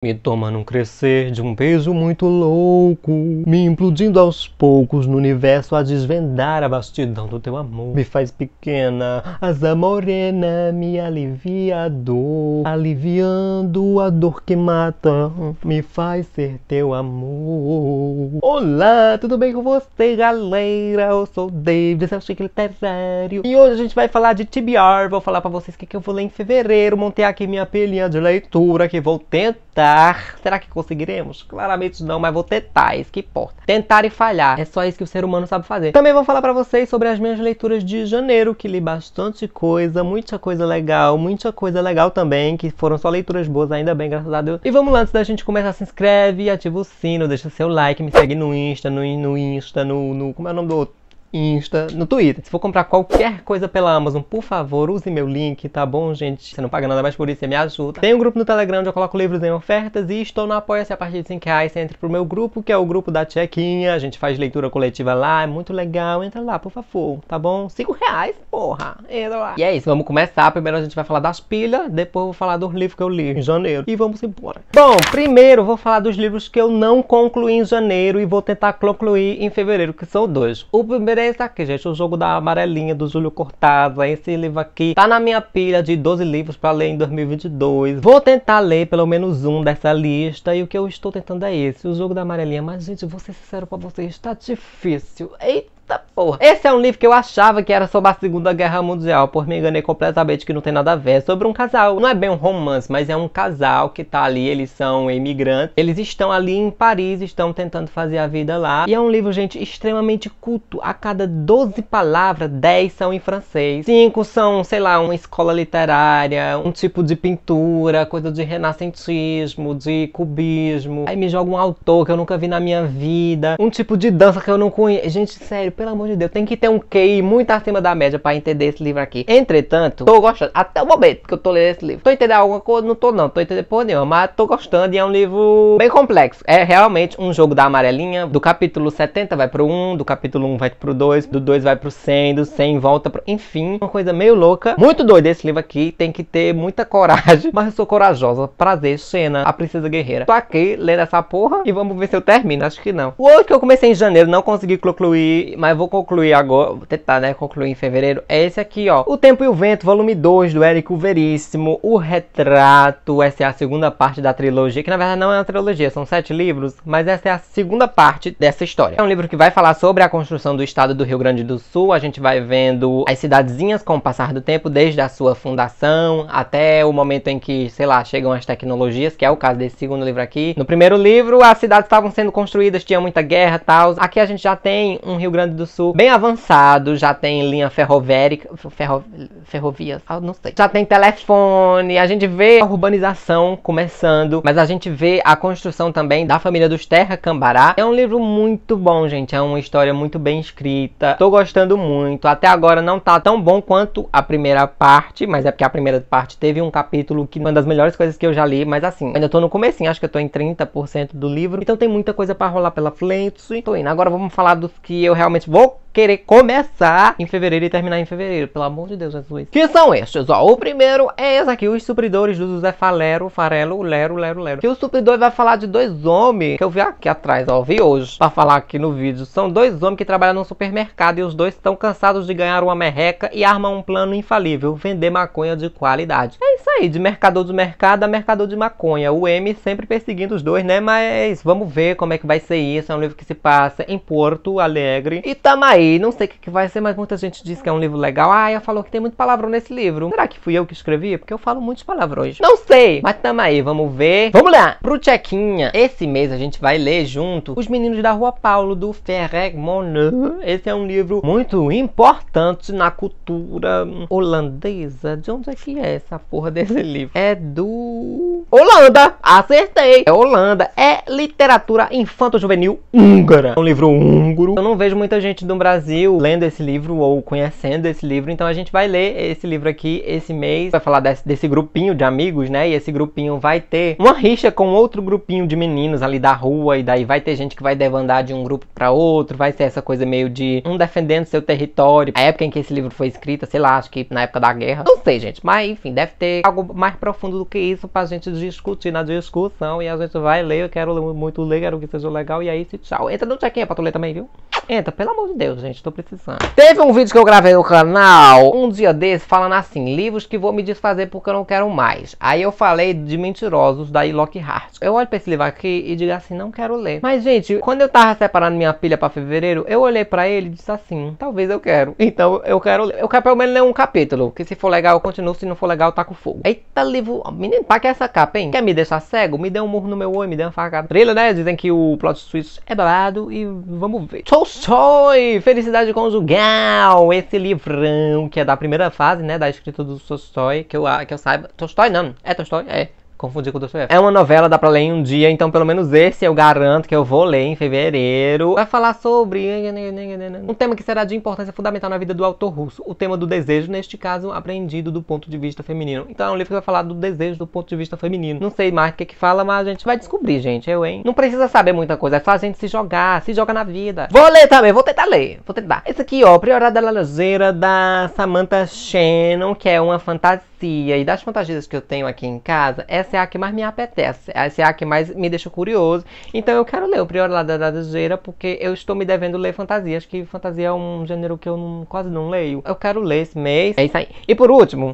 Me toma num crescer de um beijo muito louco, me implodindo aos poucos no universo a desvendar a vastidão do teu amor. Me faz pequena, asa morena, me alivia a dor, aliviando a dor que mata, me faz ser teu amor. Olá, tudo bem com você, galera? Eu sou o David, esse é o Chique Literário. E hoje a gente vai falar de TBR, vou falar pra vocês o que eu vou ler em fevereiro. Montei aqui minha pilhinha de leitura que vou tentar. Será que conseguiremos? Claramente não, mas vou tentar, isso que importa. Tentar e falhar, é só isso que o ser humano sabe fazer. Também vou falar pra vocês sobre as minhas leituras de janeiro, que li bastante coisa, muita coisa legal também, que foram só leituras boas, ainda bem, graças a Deus. E vamos lá, antes da gente começar, se inscreve, ativa o sino, deixa seu like, me segue no Insta, como é o nome do outro? Insta, no Twitter. Se for comprar qualquer coisa pela Amazon, por favor, use meu link, tá bom, gente? Você não paga nada mais por isso, você me ajuda. Tem um grupo no Telegram onde eu coloco livros em ofertas e estou no Apoia-se a partir de R$5. Você entra pro meu grupo, que é o grupo da Tchequinha. A gente faz leitura coletiva lá, é muito legal. Entra lá, por favor, tá bom? R$5, porra. Entra lá. E é isso, vamos começar. Primeiro a gente vai falar das pilhas, depois eu vou falar dos livros que eu li em janeiro. E vamos embora. Bom, primeiro eu vou falar dos livros que eu não concluí em janeiro e vou tentar concluir em fevereiro, que são dois. O primeiro é esse aqui, gente, O Jogo da Amarelinha, do Júlio Cortázar. Esse livro aqui tá na minha pilha de 12 livros pra ler em 2022. Vou tentar ler pelo menos um dessa lista, e o que eu estou tentando é esse, O Jogo da Amarelinha. Mas, gente, vou ser sincero pra vocês, tá difícil. Eita porra. Esse é um livro que eu achava que era sobre a Segunda Guerra Mundial, por me enganei completamente, que não tem nada a ver. É sobre um casal, não é bem um romance, mas é um casal que tá ali, eles são imigrantes, eles estão ali em Paris, estão tentando fazer a vida lá, e é um livro, gente, extremamente culto. A cada 12 palavras, 10 são em francês, 5 são, sei lá, uma escola literária, um tipo de pintura, coisa de renascentismo, de cubismo. Aí me joga um autor que eu nunca vi na minha vida, um tipo de dança que eu não conheço. Gente, sério, pelo amor de Deus, tem que ter um QI muito acima da média pra entender esse livro aqui. Entretanto, tô gostando, até o momento que eu tô lendo esse livro. Tô entendendo alguma coisa? Não tô entendendo porra nenhuma, mas tô gostando, e é um livro bem complexo. É realmente um jogo da amarelinha. Do capítulo 70 vai pro 1, do capítulo 1 vai pro 2, do 2 vai pro 100, do 100 volta pro... Enfim, uma coisa meio louca. Muito doido esse livro aqui, tem que ter muita coragem, mas eu sou corajosa. Prazer, Xena, a princesa guerreira. Tô aqui lendo essa porra e vamos ver se eu termino, acho que não. O outro que eu comecei em janeiro, não consegui concluir, mas vou concluir agora, vou tentar, né, concluir em fevereiro, é esse aqui, ó. O Tempo e o Vento, volume 2, do Érico Veríssimo. O Retrato, essa é a segunda parte da trilogia, que na verdade não é uma trilogia, são 7 livros, mas essa é a segunda parte dessa história. É um livro que vai falar sobre a construção do estado do Rio Grande do Sul. A gente vai vendo as cidadezinhas com o passar do tempo, desde a sua fundação até o momento em que, sei lá, chegam as tecnologias, que é o caso desse segundo livro aqui. No primeiro livro, as cidades estavam sendo construídas, tinha muita guerra e tal. Aqui a gente já tem um Rio Grande do Sul bem avançado, já tem linha ferroviária, ferrovias, não sei. Já tem telefone, a gente vê a urbanização começando, mas a gente vê a construção também da família dos Terra Cambará. É um livro muito bom, gente, é uma história muito bem escrita. Tô gostando muito. Até agora não tá tão bom quanto a primeira parte, mas é porque a primeira parte teve um capítulo que uma das melhores coisas que eu já li, mas assim, ainda tô no comecinho, acho que eu tô em 30% do livro, então tem muita coisa pra rolar pela frente. Tô indo. Agora vamos falar dos que eu realmente vou querer começar em fevereiro e terminar em fevereiro, pelo amor de Deus, Jesus. Que são estes, ó. O primeiro é esse aqui, Os Supridores, do José Farelo, Lero. Que o Supridor vai falar de dois homens, que eu vi aqui atrás, ó, vi hoje, pra falar aqui no vídeo. São dois homens que trabalham num supermercado e os dois estão cansados de ganhar uma merreca e armam um plano infalível: vender maconha de qualidade. É isso aí, de mercador de mercado a mercador de maconha. O M sempre perseguindo os dois, né? Mas vamos ver como é que vai ser isso. É um livro que se passa em Porto Alegre. E tamo aí. Não sei o que vai ser, mas muita gente diz que é um livro legal. Ah, ela falou que tem muito palavrão nesse livro. Será que fui eu que escrevi? Porque eu falo muitos palavrões. Não sei, mas tamo aí, vamos ver. Vamos lá! Pro Tchequinha, esse mês a gente vai ler junto Os Meninos da Rua Paulo, do Ferreg Monnet. Esse é um livro muito importante na cultura holandesa. De onde é que é essa porra desse livro? É do... Holanda! Acertei! É Holanda. É literatura infanto-juvenil húngara. É um livro húngaro. Eu não vejo muita gente do Brasil Brasil lendo esse livro ou conhecendo esse livro, então a gente vai ler esse livro aqui esse mês, vai falar desse grupinho de amigos, né? E esse grupinho vai ter uma rixa com outro grupinho de meninos ali da rua, e daí vai ter gente que vai debandar de um grupo pra outro, vai ser essa coisa meio de um defendendo seu território. A época em que esse livro foi escrito, sei lá, acho que na época da guerra, não sei, gente, mas enfim, deve ter algo mais profundo do que isso pra gente discutir na discussão, e a gente vai ler, eu quero muito ler, quero que seja legal, e aí tchau. Entra no check-in pra tu ler também, viu? Entra, pelo amor de Deus, gente, tô precisando. Teve um vídeo que eu gravei no canal um dia desse falando assim, livros que vou me desfazer porque eu não quero mais. Aí eu falei de Mentirosos, da Lockhart. Eu olho pra esse livro aqui e digo assim, não quero ler. Mas, gente, quando eu tava separando minha pilha pra fevereiro, eu olhei pra ele e disse assim, talvez eu quero. Então eu quero ler. Eu quero pelo menos ler um capítulo, que se for legal eu continuo, se não for legal eu taco fogo. Eita, livro... Menino, pra que essa capa, hein? Quer me deixar cego? Me dê um murro no meu olho, me dê uma facada. Thriller, né? Dizem que o plot twist é babado e vamos ver. Tolstói, Felicidade Conjugal. Esse livrão que é da primeira fase, né? Da escrita do Tolstói, que eu saiba. Tolstói não, é Tolstói? É. Confundi com o Dostoiévski. É uma novela, dá pra ler em um dia, então pelo menos esse eu garanto que eu vou ler em fevereiro. Vai falar sobre um tema que será de importância fundamental na vida do autor russo. O tema do desejo, neste caso, apreendido do ponto de vista feminino. Então é um livro que vai falar do desejo do ponto de vista feminino. Não sei mais o que fala, mas a gente vai descobrir, gente. Não precisa saber muita coisa, é só a gente se joga na vida. Vou ler também, vou tentar ler. Esse aqui, ó, Prioridade da Laranjeira, da Samantha Shannon, que é uma fantasia. E das fantasias que eu tenho aqui em casa, essa é a que mais me apetece, essa é a que mais me deixa curioso. Então eu quero ler o Prioridade da Laranjeira porque eu estou me devendo ler fantasias, que fantasia é um gênero que eu quase não leio. Eu quero ler esse mês, é isso aí. E por último,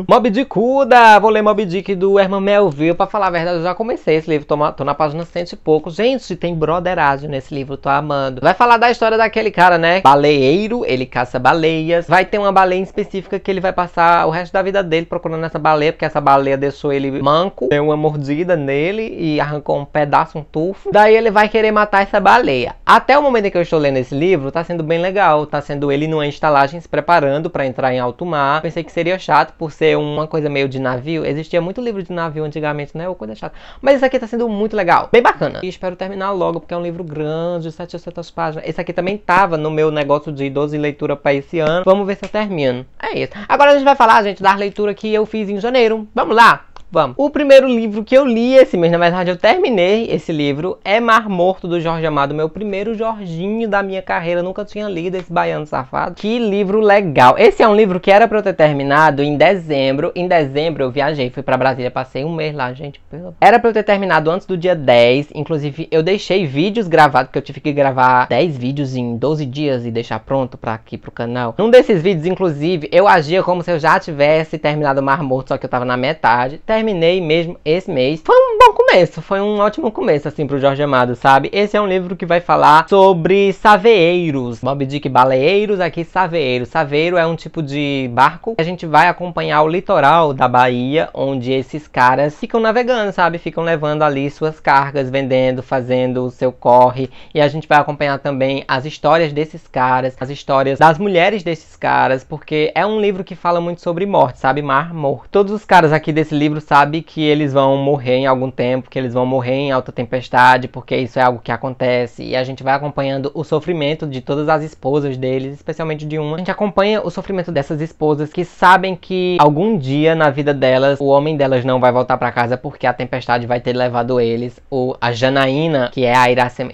Moby Dick Cuda. Vou ler Moby Dick do Herman Melville. Pra falar a verdade, eu já comecei esse livro, tô na página 100 e pouco. Gente, tem broderagem nesse livro, tô amando. Vai falar da história daquele cara, né? Baleeiro, ele caça baleias. Vai ter uma baleia específica que ele vai passar o resto da vida dele procurando essa baleia, porque essa baleia deixou ele manco, deu uma mordida nele e arrancou um pedaço, um tufo. Daí ele vai querer matar essa baleia. Até o momento em que eu estou lendo esse livro, tá sendo bem legal. Tá sendo ele numa estalagem se preparando pra entrar em alto mar. Pensei que seria chato por ser uma coisa meio de navio. Existia muito livro de navio antigamente, né? Ou coisa chata. Mas esse aqui tá sendo muito legal, bem bacana. E espero terminar logo, porque é um livro grande, 700 páginas. Esse aqui também tava no meu negócio de 12 leitura pra esse ano. Vamos ver se eu termino. É isso. Agora a gente vai falar, gente, da leitura que eu fiz em janeiro. Vamos lá? Vamos. O primeiro livro que eu li esse mês, na verdade eu terminei esse livro, é Mar Morto, do Jorge Amado. Meu primeiro Jorginho da minha carreira. Nunca tinha lido esse baiano safado. Que livro legal. Esse é um livro que era pra eu ter terminado em dezembro. Em dezembro eu viajei, fui pra Brasília, passei um mês lá, gente. Era pra eu ter terminado antes do dia 10. Inclusive eu deixei vídeos gravados, porque eu tive que gravar 10 vídeos em 12 dias e deixar pronto pra aqui pro canal. Num desses vídeos, inclusive, eu agia como se eu já tivesse terminado Mar Morto, só que eu tava na metade. Terminei mesmo esse mês. Foi um bom começo, foi um ótimo começo assim pro Jorge Amado, sabe? Esse é um livro que vai falar sobre saveeiros. Moby Dick baleeiros, aqui saveeiros. Saveiro é um tipo de barco. A gente vai acompanhar o litoral da Bahia, onde esses caras ficam navegando, sabe? Ficam levando ali suas cargas, vendendo, fazendo o seu corre. E a gente vai acompanhar também as histórias desses caras, as histórias das mulheres desses caras, porque é um livro que fala muito sobre morte, sabe? Mar Morto. Todos os caras aqui desse livro sabem que eles vão morrer em algum tempo, que eles vão morrer em alta tempestade, porque isso é algo que acontece. E a gente vai acompanhando o sofrimento de todas as esposas deles, especialmente de uma. A gente acompanha o sofrimento dessas esposas que sabem que algum dia na vida delas, o homem delas não vai voltar pra casa porque a tempestade vai ter levado eles. Ou a Janaína, que é a Iracema.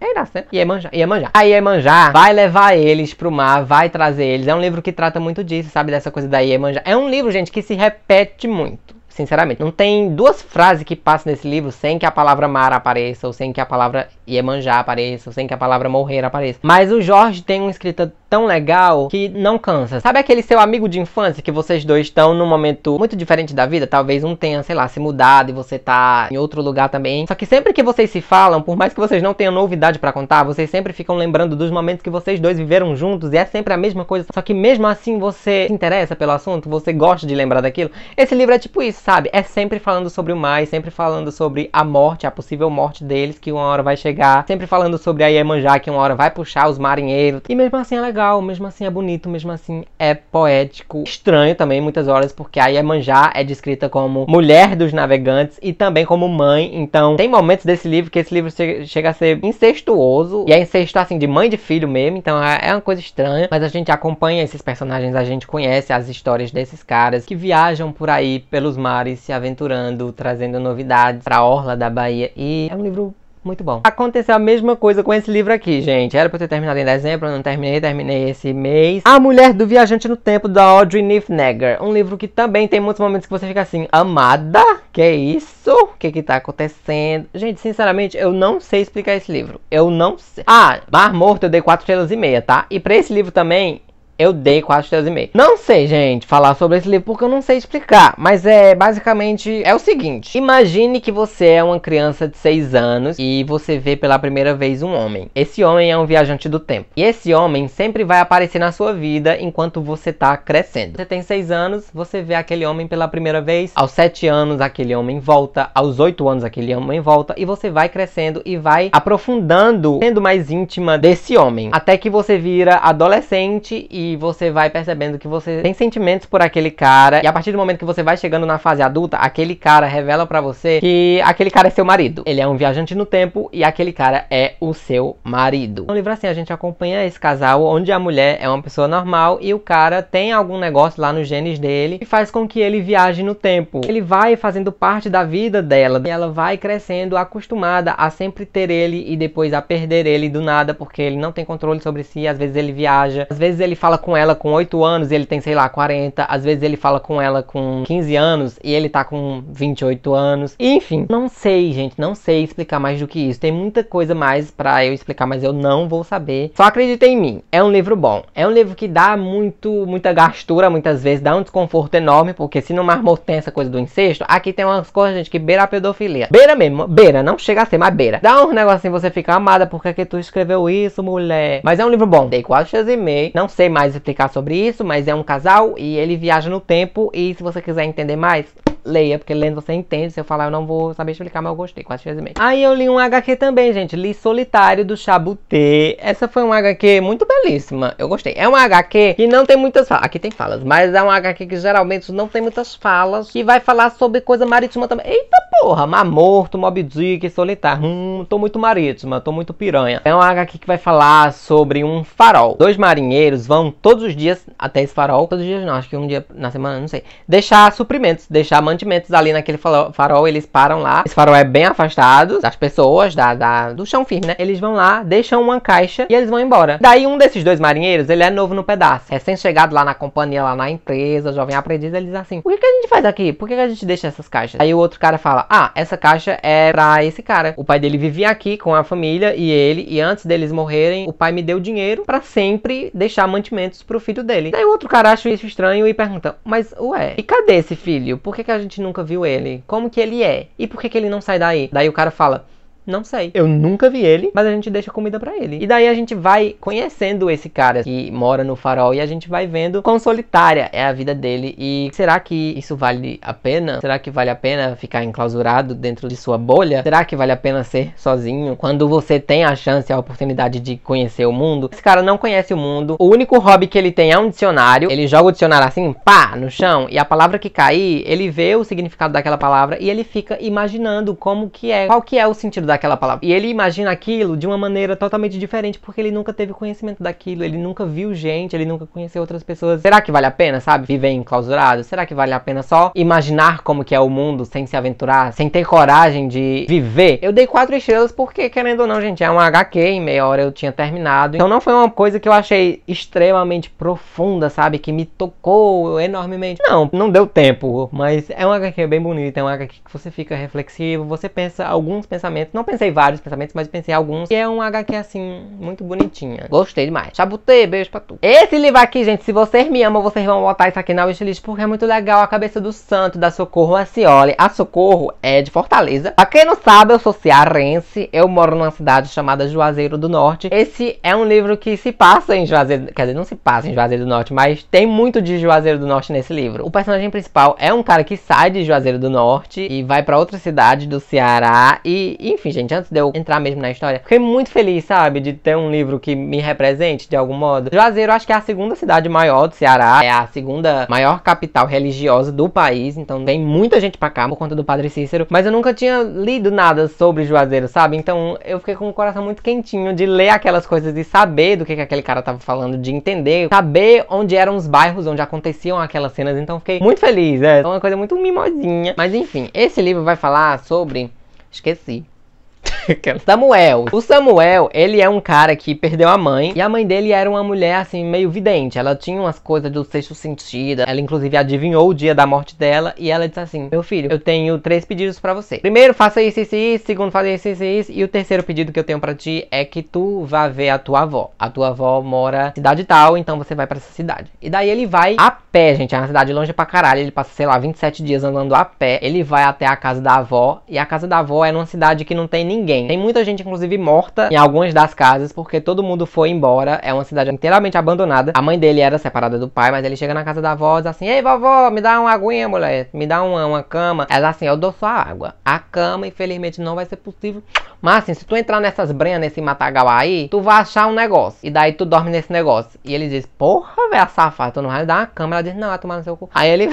É Iracema? Iemanjá. A Iemanjá vai levar eles pro mar, vai trazer eles. É um livro que trata muito disso, sabe? Dessa coisa da Iemanjá. É um livro, gente, que se repete muito. Sinceramente, não tem duas frases que passam nesse livro sem que a palavra mar apareça, ou sem que a palavra Iemanjá apareça, ou sem que a palavra morrer apareça. Mas o Jorge tem uma escrita tão legal que não cansa. Sabe aquele seu amigo de infância que vocês dois estão num momento muito diferente da vida? Talvez um tenha, sei lá, se mudado e você tá em outro lugar também. Só que sempre que vocês se falam, por mais que vocês não tenham novidade pra contar, vocês sempre ficam lembrando dos momentos que vocês dois viveram juntos, e é sempre a mesma coisa. Só que mesmo assim você se interessa pelo assunto, você gosta de lembrar daquilo. Esse livro é tipo isso, sabe? É sempre falando sobre o mar, sempre falando sobre a morte, a possível morte deles, que uma hora vai chegar. Sempre falando sobre a Iemanjá, que uma hora vai puxar os marinheiros. E mesmo assim é legal, mesmo assim é bonito, mesmo assim é poético. Estranho também, muitas horas, porque a Iemanjá é descrita como mulher dos navegantes e também como mãe. Então, tem momentos desse livro que esse livro chega a ser incestuoso. E é incesto, assim, de mãe de filho mesmo. Então, é uma coisa estranha. Mas a gente acompanha esses personagens, a gente conhece as histórias desses caras que viajam por aí pelos mares, se aventurando, trazendo novidades pra orla da Bahia. E é um livro muito bom. Aconteceu a mesma coisa com esse livro aqui, gente. Era pra eu ter terminado em dezembro, eu não terminei, terminei esse mês. A Mulher do Viajante no Tempo, da Audrey Niffenegger. Um livro que também tem muitos momentos que você fica assim, amada? Que isso? O que tá acontecendo? Gente, sinceramente, eu não sei explicar esse livro. Eu não sei. Ah, Mar Morto eu dei 4,5 estrelas, tá? E pra esse livro também, eu dei 4,5 estrelas. Não sei, gente, falar sobre esse livro porque eu não sei explicar. Mas basicamente é o seguinte. Imagine que você é uma criança de 6 anos e você vê pela primeira vez um homem. Esse homem é um viajante do tempo. E esse homem sempre vai aparecer na sua vida enquanto você tá crescendo. Você tem 6 anos, você vê aquele homem pela primeira vez. Aos 7 anos, aquele homem volta. Aos 8 anos, aquele homem volta. E você vai crescendo e vai aprofundando, sendo mais íntima desse homem. Até que você vira adolescente e você vai percebendo que você tem sentimentos por aquele cara. E a partir do momento que você vai chegando na fase adulta, aquele cara revela pra você que aquele cara é seu marido. Ele é um viajante no tempo e aquele cara é o seu marido. No livro assim, a gente acompanha esse casal onde a mulher é uma pessoa normal e o cara tem algum negócio lá nos genes dele que faz com que ele viaje no tempo. Ele vai fazendo parte da vida dela e ela vai crescendo acostumada a sempre ter ele e depois a perder ele do nada porque ele não tem controle sobre si. Às vezes ele viaja, às vezes ele fala com ela com 8 anos e ele tem, sei lá, 40. Às vezes ele fala com ela com 15 anos e ele tá com 28 anos. Enfim, não sei, gente, não sei explicar mais do que isso. Tem muita coisa mais pra eu explicar, mas eu não vou saber. Só acredita em mim. É um livro bom. É um livro que dá muita gastura, muitas vezes, dá um desconforto enorme, porque se no Mar Morto tem essa coisa do incesto, aqui tem umas coisas, gente, que beira a pedofilia. Beira mesmo, beira, não chega a ser, mas beira. Dá um negocinho você fica amada, porque que tu escreveu isso, mulher? Mas é um livro bom. Dei 4,5 estrelas. Não sei mais explicar sobre isso, mas é um casal e ele viaja no tempo. E se você quiser entender mais, leia, porque lendo você entende. Se eu falar, eu não vou saber explicar, mas eu gostei. 4,5 estrelas. Aí eu li um HQ também, gente. Li Solitário, do Chabuté. Essa foi uma HQ muito belíssima. Eu gostei. É uma HQ que não tem muitas falas. Aqui tem falas, mas é uma HQ que geralmente não tem muitas falas. Que vai falar sobre coisa marítima também. Eita porra, Mar Morto, Moby Dick, Solitário. Tô muito marítima, tô muito piranha. É uma HQ que vai falar sobre um farol. 2 marinheiros vão todos os dias até esse farol. Todos os dias não, acho que um dia na semana, não sei. Deixar suprimentos, deixar mantimentos ali naquele farol. Eles param lá. Esse farol é bem afastado das pessoas, do chão firme, né? Eles vão lá, deixam uma caixa e eles vão embora. Daí um desses 2 marinheiros, ele é novo no pedaço. Recém-chegado lá na companhia, lá na empresa, jovem aprendiz, ele diz assim: o que a gente faz aqui? Por que a gente deixa essas caixas? Aí o outro cara fala: ah, essa caixa é pra esse cara. O pai dele vivia aqui com a família e antes deles morrerem, o pai me deu dinheiro pra sempre deixar mantimentos pro filho dele. Daí o outro cara acha isso estranho e pergunta: mas ué, e cadê esse filho? Por que a gente nunca viu ele? Como que ele é? E por que ele não sai daí? Daí o cara fala: não sei, eu nunca vi ele, mas a gente deixa comida pra ele. E daí a gente vai conhecendo esse cara que mora no farol e a gente vai vendo quão solitária é a vida dele. E será que isso vale a pena? Será que vale a pena ficar enclausurado dentro de sua bolha? Será que vale a pena ser sozinho? Quando você tem a chance, a oportunidade de conhecer o mundo. Esse cara não conhece o mundo. O único hobby que ele tem é um dicionário. Ele joga o dicionário assim, pá, no chão. E a palavra que cair, ele vê o significado daquela palavra e ele fica imaginando como que é, qual que é o sentido daquela palavra. E ele imagina aquilo de uma maneira totalmente diferente, porque ele nunca teve conhecimento daquilo, ele nunca viu gente, ele nunca conheceu outras pessoas. Será que vale a pena, sabe? Viver enclausurado? Será que vale a pena só imaginar como que é o mundo, sem se aventurar, sem ter coragem de viver? Eu dei 4 estrelas porque, querendo ou não, gente, é uma HQ, em meia hora eu tinha terminado. Então não foi uma coisa que eu achei extremamente profunda, sabe? Que me tocou enormemente. Não deu tempo, mas é uma HQ bem bonita, é uma HQ que você fica reflexivo, você pensa alguns pensamentos, não pensei vários pensamentos, mas pensei alguns. E é um HQ, assim, muito bonitinha. Gostei demais. Chabutê, beijo pra tu. Esse livro aqui, gente, se vocês me amam, vocês vão botar isso aqui na wishlist, porque é muito legal. A Cabeça do Santo, da Socorro Acioli. A Socorro é de Fortaleza. Pra quem não sabe, eu sou cearense. Eu moro numa cidade chamada Juazeiro do Norte. Esse é um livro que se passa em Juazeiro... Quer dizer, não se passa em Juazeiro do Norte, mas tem muito de Juazeiro do Norte nesse livro. O personagem principal é um cara que sai de Juazeiro do Norte e vai pra outra cidade do Ceará. E, enfim, gente, antes de eu entrar mesmo na história, fiquei muito feliz, sabe, de ter um livro que me represente de algum modo. Juazeiro, acho que é a segunda cidade maior do Ceará. É a segunda maior capital religiosa do país. Então vem muita gente pra cá por conta do Padre Cícero. Mas eu nunca tinha lido nada sobre Juazeiro, sabe? Então eu fiquei com o coração muito quentinho de ler aquelas coisas e saber do que aquele cara tava falando, de entender, saber onde eram os bairros onde aconteciam aquelas cenas. Então fiquei muito feliz, é uma coisa muito mimosinha. Mas enfim, esse livro vai falar sobre... Esqueci. Samuel. O Samuel, ele é um cara que perdeu a mãe. E a mãe dele era uma mulher, assim, meio vidente. Ela tinha umas coisas do sexto sentido. Ela, inclusive, adivinhou o dia da morte dela. E ela disse assim: meu filho, eu tenho 3 pedidos pra você. Primeiro, faça isso, isso e isso. Segundo, faça isso, isso e isso. E o terceiro pedido que eu tenho pra ti é que tu vá ver a tua avó. A tua avó mora na cidade tal, então você vai pra essa cidade. E daí ele vai a pé, gente. É uma cidade longe pra caralho. Ele passa, sei lá, 27 dias andando a pé. Ele vai até a casa da avó. E a casa da avó é numa cidade que não tem ninguém. Tem muita gente, inclusive, morta em algumas das casas, porque todo mundo foi embora. É uma cidade inteiramente abandonada. A mãe dele era separada do pai, mas ele chega na casa da avó e diz assim: ei, vovó, me dá uma aguinha, mulher. Me dá uma cama. Ela assim: eu dou só a água. A cama, infelizmente, não vai ser possível. Mas assim, se tu entrar nessas brenhas, nesse matagal aí, tu vai achar um negócio. E daí tu dorme nesse negócio. E ele diz: porra, velho, safado, tu não vai me dar uma cama. Ela diz: não, vai tomar no seu cu. Aí ele...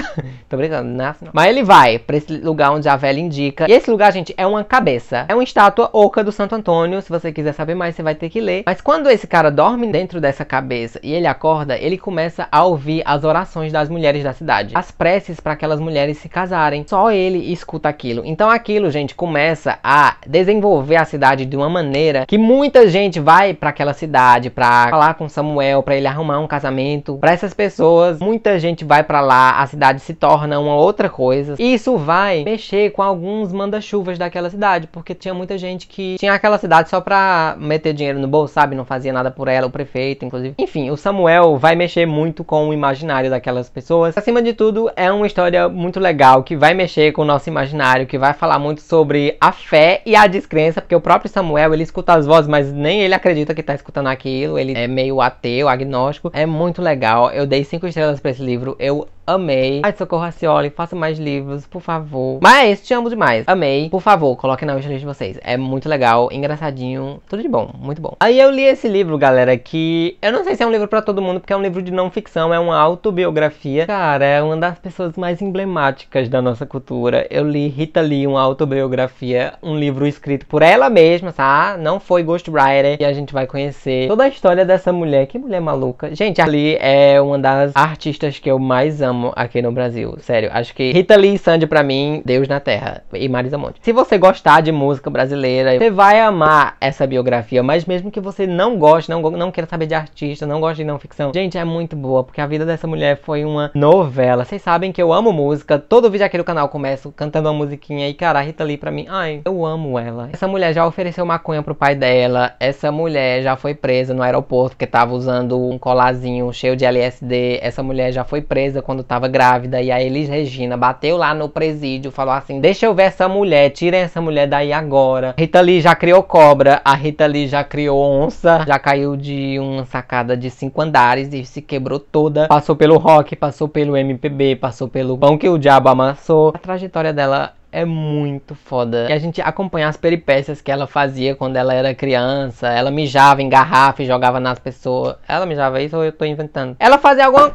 tô brincando, não é assim não. Mas ele vai pra esse lugar onde a velha indica. E esse lugar, gente, é uma cabeça. É uma estátua oca do Santo Antônio. Se você quiser saber mais, você vai ter que ler. Mas quando esse cara dorme dentro dessa cabeça e ele acorda, ele começa a ouvir as orações das mulheres da cidade. As preces para aquelas mulheres se casarem. Só ele escuta aquilo. Então aquilo, gente, começa a desenvolver a cidade de uma maneira que muita gente vai para aquela cidade para falar com Samuel, para ele arrumar um casamento. Para essas pessoas, muita gente vai para lá, a cidade se torna uma outra coisa. E isso vai mexer com alguns manda-chuvas daquela cidade, porque tinha muita gente que tinha aquela cidade só pra meter dinheiro no bolso, sabe? Não fazia nada por ela, o prefeito, inclusive. Enfim, o Samuel vai mexer muito com o imaginário daquelas pessoas. Acima de tudo, é uma história muito legal, que vai mexer com o nosso imaginário, que vai falar muito sobre a fé e a descrença, porque o próprio Samuel, ele escuta as vozes, mas nem ele acredita que tá escutando aquilo. Ele é meio ateu, agnóstico. É muito legal. Eu dei 5 estrelas pra esse livro. Eu amei. Ai, Socorro Acioli, faça mais livros, por favor. Mas, te amo demais. Amei. Por favor, coloquem na wishlist de vocês. É muito legal, engraçadinho, tudo de bom, muito bom. Aí eu li esse livro, galera, que eu não sei se é um livro pra todo mundo, porque é um livro de não ficção, é uma autobiografia. Cara, é uma das pessoas mais emblemáticas da nossa cultura. Eu li Rita Lee, uma autobiografia, um livro escrito por ela mesma, tá? Não foi ghostwriter. E a gente vai conhecer toda a história dessa mulher. Que mulher maluca. Gente, a Lee é uma das artistas que eu mais amo aqui no Brasil, sério. Acho que Rita Lee e Sandy, pra mim, Deus na Terra. E Marisa Monte. Se você gostar de música brasileira, você vai amar essa biografia. Mas mesmo que você não goste, não queira saber de artista, não goste de não ficção, gente, é muito boa, porque a vida dessa mulher foi uma novela. Vocês sabem que eu amo música. Todo vídeo aqui do canal começo cantando uma musiquinha. E cara, a Rita Lee pra mim, ai, eu amo ela. Essa mulher já ofereceu maconha pro pai dela. Essa mulher já foi presa no aeroporto porque tava usando um colarzinho cheio de LSD. Essa mulher já foi presa quando tava grávida, e a Elis Regina bateu lá no presídio, falou assim: deixa eu ver essa mulher, tirem essa mulher daí agora. Rita Lee já criou cobra, a Rita Lee já criou onça, já caiu de uma sacada de 5 andares e se quebrou toda. Passou pelo rock, passou pelo MPB, passou pelo pão que o diabo amassou. A trajetória dela é muito foda. E a gente acompanha as peripécias que ela fazia quando ela era criança. Ela mijava em garrafa e jogava nas pessoas. Ela mijava isso ou eu tô inventando? Ela fazia alguma...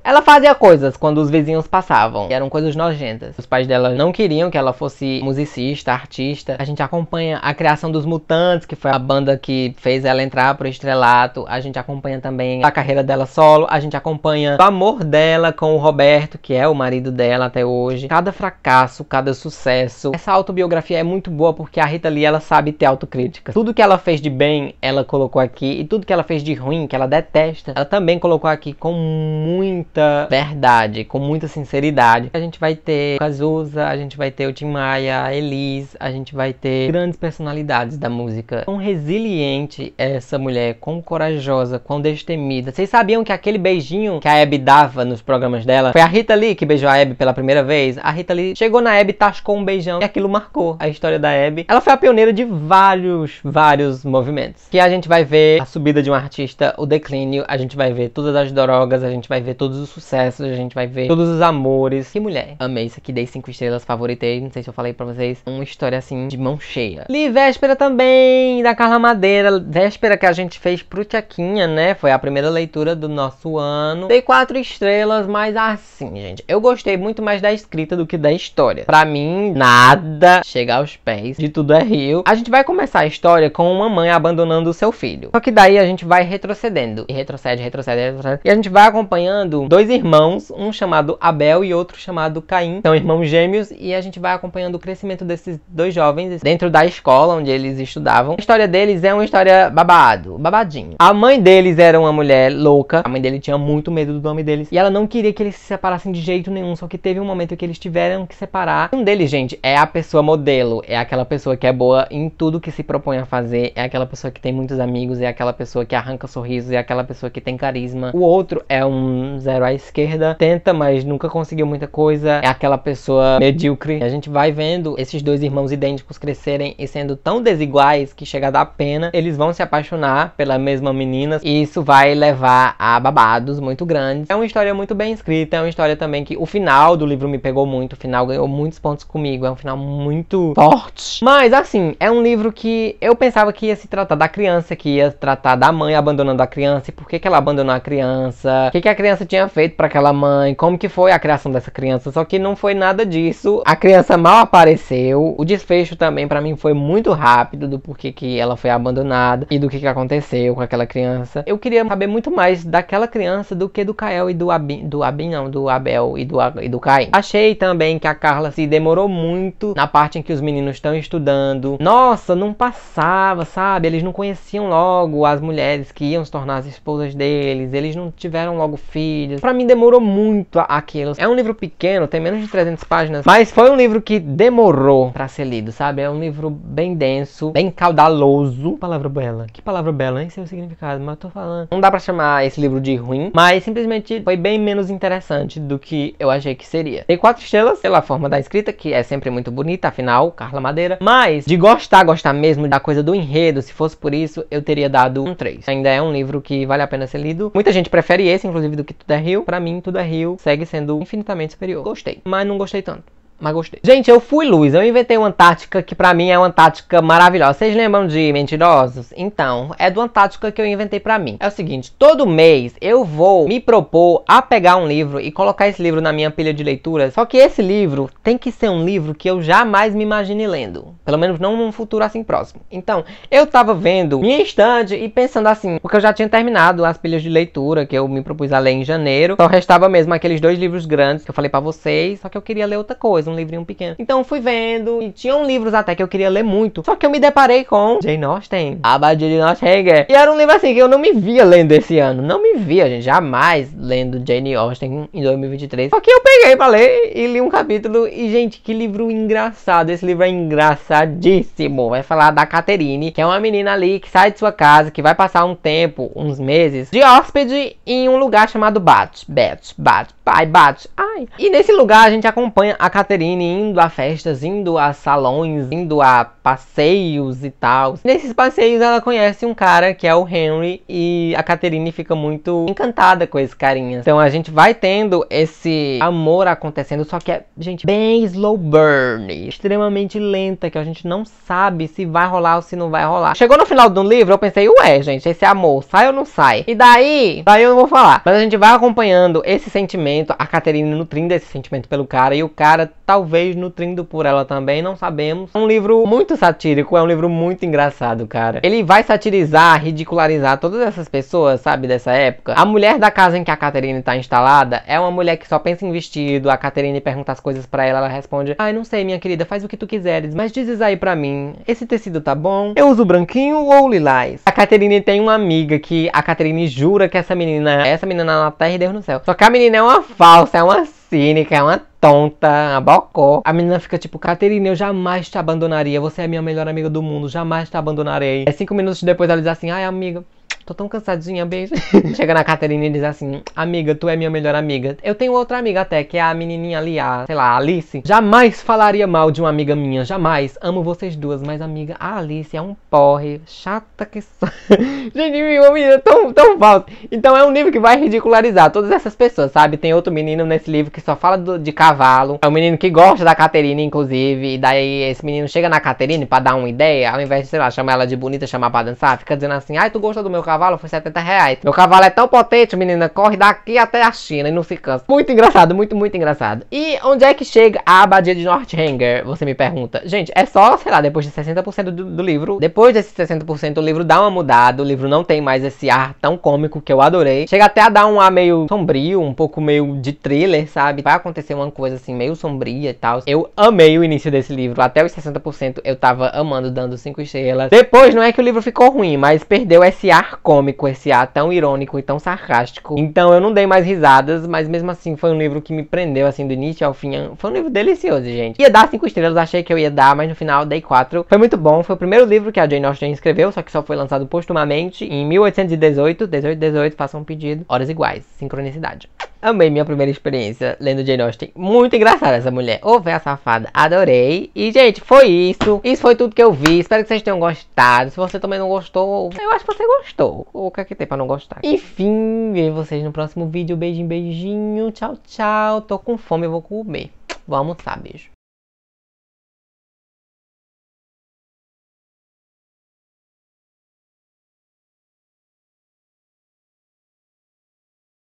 Ela fazia coisas quando os vizinhos passavam, e eram coisas nojentas. Os pais dela não queriam que ela fosse musicista, artista. A gente acompanha a criação dos Mutantes, que foi a banda que fez ela entrar pro estrelato. A gente acompanha também a carreira dela solo. A gente acompanha o amor dela com o Roberto, que é o marido dela até hoje. Cada fracasso, cada sucesso. Essa autobiografia é muito boa porque a Rita Lee, ela sabe ter autocrítica. Tudo que ela fez de bem, ela colocou aqui. E tudo que ela fez de ruim, que ela detesta, ela também colocou aqui com muito muita verdade, com muita sinceridade. A gente vai ter o Cazuza, a gente vai ter o Tim Maia, a Elis, a gente vai ter grandes personalidades da música. Quão resiliente é essa mulher, quão corajosa, quão destemida. Vocês sabiam que aquele beijinho que a Abby dava nos programas dela, foi a Rita Lee que beijou a Abby pela primeira vez? A Rita Lee chegou na Abby, tascou um beijão e aquilo marcou a história da Abby. Ela foi a pioneira de vários movimentos. Que a gente vai ver a subida de um artista, o declínio, a gente vai ver todas as drogas, a gente vai ver todos os sucessos, a gente vai ver todos os amores. Que mulher. Amei isso aqui, dei 5 estrelas, favoritei. Não sei se eu falei pra vocês. Uma história assim, de mão cheia. Li Véspera também, da Carla Madeira. Véspera que a gente fez pro Tchequinha, né? Foi a primeira leitura do nosso ano. Dei 4 estrelas, mas assim, gente, eu gostei muito mais da escrita do que da história. Pra mim, nada chega aos pés de Tudo é Rio. A gente vai começar a história com uma mãe abandonando o seu filho. Só que daí a gente vai retrocedendo. E retrocede. E a gente vai acompanhando 2 irmãos, um chamado Abel e outro chamado Caim. São irmãos gêmeos e a gente vai acompanhando o crescimento desses 2 jovens dentro da escola onde eles estudavam. A história deles é uma história babadinho. A mãe deles era uma mulher louca. A mãe dele tinha muito medo do nome deles. E ela não queria que eles se separassem de jeito nenhum. Só que teve um momento que eles tiveram que separar. Um deles, gente, é a pessoa modelo. É aquela pessoa que é boa em tudo que se propõe a fazer. É aquela pessoa que tem muitos amigos. É aquela pessoa que arranca sorrisos. É aquela pessoa que tem carisma. O outro é um zero à esquerda. Tenta, mas nunca conseguiu muita coisa. É aquela pessoa medíocre. E a gente vai vendo esses 2 irmãos idênticos crescerem e sendo tão desiguais que chega a dar pena. Eles vão se apaixonar pela mesma menina. E isso vai levar a babados muito grandes. É uma história muito bem escrita. É uma história também que o final do livro me pegou muito. O final ganhou muitos pontos comigo. É um final muito forte. Mas assim, é um livro que eu pensava que ia se tratar da criança, que ia tratar da mãe abandonando a criança. E por que ela abandonou a criança? O que a criança tinha feito para aquela mãe? Como que foi a criação dessa criança? Só que não foi nada disso. A criança mal apareceu. O desfecho também para mim foi muito rápido do porquê que ela foi abandonada e do que aconteceu com aquela criança. Eu queria saber muito mais daquela criança do que do Kael e do Abel e do Caim. Achei também que a Carla se demorou muito na parte em que os meninos estão estudando. Nossa, não passava, sabe? Eles não conheciam logo as mulheres que iam se tornar as esposas deles. Eles não tiveram logo filhos. Pra mim demorou muito aquilo. É um livro pequeno, tem menos de 300 páginas, mas foi um livro que demorou pra ser lido, sabe? É um livro bem denso, bem caudaloso. Palavra bela. Que palavra bela, nem sei o significado, mas eu tô falando. Não dá pra chamar esse livro de ruim, mas simplesmente foi bem menos interessante do que eu achei que seria. Dei 4 estrelas pela forma da escrita, que é sempre muito bonita, afinal, Carla Madeira. Mas de gostar mesmo da coisa do enredo, se fosse por isso, eu teria dado um 3. Ainda é um livro que vale a pena ser lido. Muita gente prefere esse, inclusive, do que Tudo é Rio. Pra mim, Tudo é Rio segue sendo infinitamente superior. Gostei, mas não gostei tanto. Mas gostei. Gente, eu fui luz. Eu inventei uma tática que pra mim é uma tática maravilhosa. Vocês lembram de Mentirosos? Então, é de uma tática que eu inventei pra mim. É o seguinte, todo mês eu vou me propor a pegar um livro e colocar esse livro na minha pilha de leituras. Só que esse livro tem que ser um livro que eu jamais me imagine lendo. Pelo menos não num futuro assim próximo. Então, eu tava vendo minha estante e pensando assim, porque eu já tinha terminado as pilhas de leitura que eu me propus a ler em janeiro. Só restava mesmo aqueles 2 livros grandes que eu falei pra vocês. Só que eu queria ler outra coisa, um livrinho pequeno. Então fui vendo e tinham livros até que eu queria ler muito. Só que eu me deparei com Jane Austen, a Abadia de Northanger. E era um livro assim que eu não me via lendo esse ano. Não me via, gente, jamais lendo Jane Austen em 2023. Só que eu peguei pra ler e li um capítulo e, gente, que livro engraçado. Esse livro é engraçadíssimo. Vai falar da Catherine, que é uma menina ali que sai de sua casa, que vai passar um tempo, uns meses, de hóspede em um lugar chamado Bath. Ai. E nesse lugar a gente acompanha a Catherine indo a festas, indo a salões, indo a passeios e tal. Nesses passeios ela conhece um cara que é o Henry e a Catherine fica muito encantada com esse carinha. Então a gente vai tendo esse amor acontecendo, só que é, gente, bem slow burn, extremamente lenta, que a gente não sabe se vai rolar ou se não vai rolar. Chegou no final do livro, eu pensei, ué, gente, esse amor sai ou não sai? E daí eu não vou falar. Mas a gente vai acompanhando esse sentimento, a Catherine nutrindo esse sentimento pelo cara, e o cara talvez nutrindo por ela também, não sabemos. É um livro muito satírico, é um livro muito engraçado, cara. Ele vai satirizar, ridicularizar todas essas pessoas, sabe, dessa época. A mulher da casa em que a Catherine tá instalada é uma mulher que só pensa em vestido. A Catherine pergunta as coisas pra ela, ela responde: ai, não sei, minha querida, faz o que tu quiseres, mas dizes aí pra mim, esse tecido tá bom? Eu uso branquinho ou lilás? A Catherine tem uma amiga que a Catherine jura que essa menina na terra e Deus no céu. Só que a menina é uma falsa, é uma cínica, é uma tonta, uma bocó. A menina fica tipo: Catherine, eu jamais te abandonaria, você é a minha melhor amiga do mundo, jamais te abandonarei. 5 minutos depois ela diz assim: ai, amiga, tô tão cansadinha, beijo. Chega na Catherine e diz assim: amiga, tu é minha melhor amiga. Eu tenho outra amiga até, que é a menininha ali, sei lá, a Alice. Jamais falaria mal de uma amiga minha, jamais. Amo vocês duas, mas amiga, a Alice é um porre, chata que só. Gente, uma menina tão falsa. Então é um livro que vai ridicularizar todas essas pessoas, sabe? Tem outro menino nesse livro que só fala de cavalo. É um menino que gosta da Catherine, inclusive. E daí esse menino chega na Catherine pra dar uma ideia, ao invés de, sei lá, chamar ela de bonita, chamar pra dançar, fica dizendo assim: ai, tu gosta do meu cavalo? Foi R$70. Meu cavalo é tão potente, menina, corre daqui até a China e não se cansa. Muito engraçado, muito engraçado. E onde é que chega a abadia de Northanger? Você me pergunta. Gente, é só, sei lá, depois de 60% do livro. Depois desse 60% o livro dá uma mudada. O livro não tem mais esse ar tão cômico que eu adorei. Chega até a dar um ar meio sombrio, um pouco meio de thriller, sabe? Vai acontecer uma coisa assim, meio sombria e tal. Eu amei o início desse livro. Até os 60% eu tava amando, dando 5 estrelas. Depois não é que o livro ficou ruim, mas perdeu esse ar cômico, esse ar tão irônico e tão sarcástico. Então eu não dei mais risadas, mas mesmo assim foi um livro que me prendeu assim do início ao fim. Foi um livro delicioso, gente. Ia dar 5 estrelas, achei que eu ia dar, mas no final dei 4. Foi muito bom, foi o primeiro livro que a Jane Austen escreveu, só que só foi lançado postumamente em 1818. 1818, façam um pedido. Horas iguais, sincronicidade. Amei minha primeira experiência lendo Jane Austen. Muito engraçada essa mulher. Ô, véia safada. Adorei. E, gente, foi isso. Isso foi tudo que eu vi. Espero que vocês tenham gostado. Se você também não gostou, eu acho que você gostou. O que é que tem pra não gostar? Enfim, vejo vocês no próximo vídeo. Beijinho, beijinho. Tchau, tchau. Tô com fome, eu vou comer. Vou almoçar, beijo.